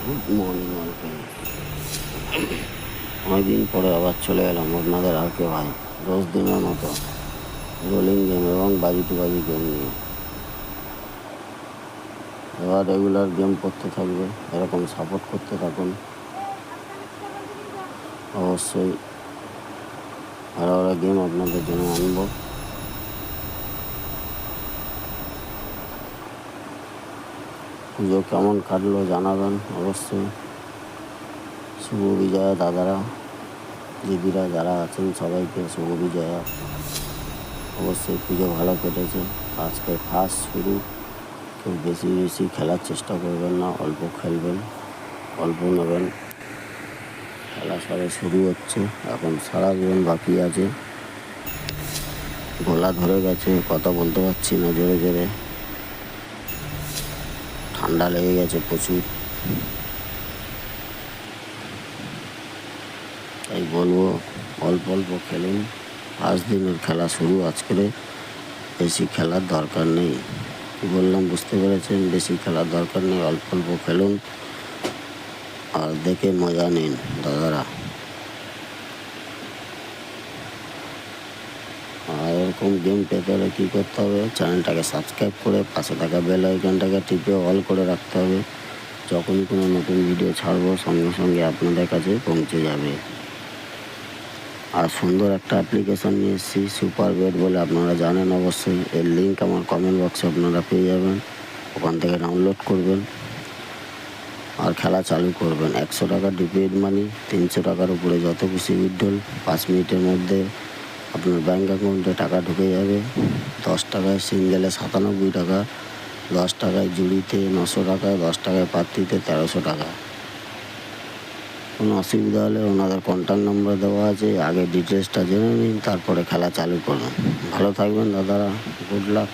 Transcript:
Good morning all friend. অনেকদিন পরে আবার চলে এলাম আপনাদের আর কে ভাই 10 দিনের মতো রোলিং গেম এবং বাজি টু বাজি গেম নিয়ে। এবার রেগুলার গেম করতে থাকবে, এরকম সাপোর্ট করতে থাকুন। অবশ্যই আরও গেম আপনাদের জন্য আনবো। পুজো কেমন কাটলো জানাবেন অবশ্যই। শুভ বিজয়া দাদারা দিদিরা যারা আছেন সবাইকে শুভ বিজয়া। অবশ্যই পুজো ভালো কেটেছে। আজকে ফার্স্ট শুরু, কেউ বেশি বেশি খেলার চেষ্টা করবেন না, অল্প খেলবেন, অল্প নেবেন। খেলা সবে শুরু হচ্ছে, এখন সারা জীবন বাকি আছে। গলা ধরে গেছে, কথা বলতে পারছি না জোরে জোরে, ঠান্ডা লেগে গেছে প্রচুর। তাই বলবো অল্প অল্প খেলুন। 5 দিনের খেলা শুরু আজকের, বেশি খেলার দরকার নেই। কি বললাম বুঝতে পেরেছেন? বেশি খেলার দরকার নেই, অল্প অল্প খেলুন আর দেখে মজা নিন দাদারা। আর এরকম গেম পেতে হলে কী করতে হবে? চ্যানেলটাকে সাবস্ক্রাইব করে পাশে থাকা বেল আইকনটাকে টিপে অল করে রাখতে হবে। যখনই কোনো নতুন ভিডিও ছাড়বো সঙ্গে সঙ্গে আপনাদের কাছে পৌঁছে যাবে। আর সুন্দর একটা অ্যাপ্লিকেশান নিয়ে এসেছি, সুপার বেট বলে, আপনারা জানেন অবশ্যই। এর লিঙ্ক আমার কমেন্ট বক্সে আপনারা পেয়ে যাবেন, ওখান থেকে ডাউনলোড করবেন আর খেলা চালু করবেন। 100 টাকা ডিপোজিট মানি, 300 টাকার উপরে যত খুশি উইথড্রল। 5 মিনিটের মধ্যে আপনার ব্যাঙ্ক অ্যাকাউন্টে টাকা ঢুকে যাবে। 10 টাকায় সিঙ্গেলে 97 টাকা, 10 টাকায় জুড়িতে 900 টাকা, 10 টাকায় পাত্রিতে 1300 টাকা। কোনো অসুবিধা হলে ওনাদের কন্ট্যাক্ট নাম্বার দেওয়া আছে, আগে ডিটেলসটা জেনে নিন, তারপরে খেলা চালু করুন। ভালো থাকবেন দাদারা, গুড লাক।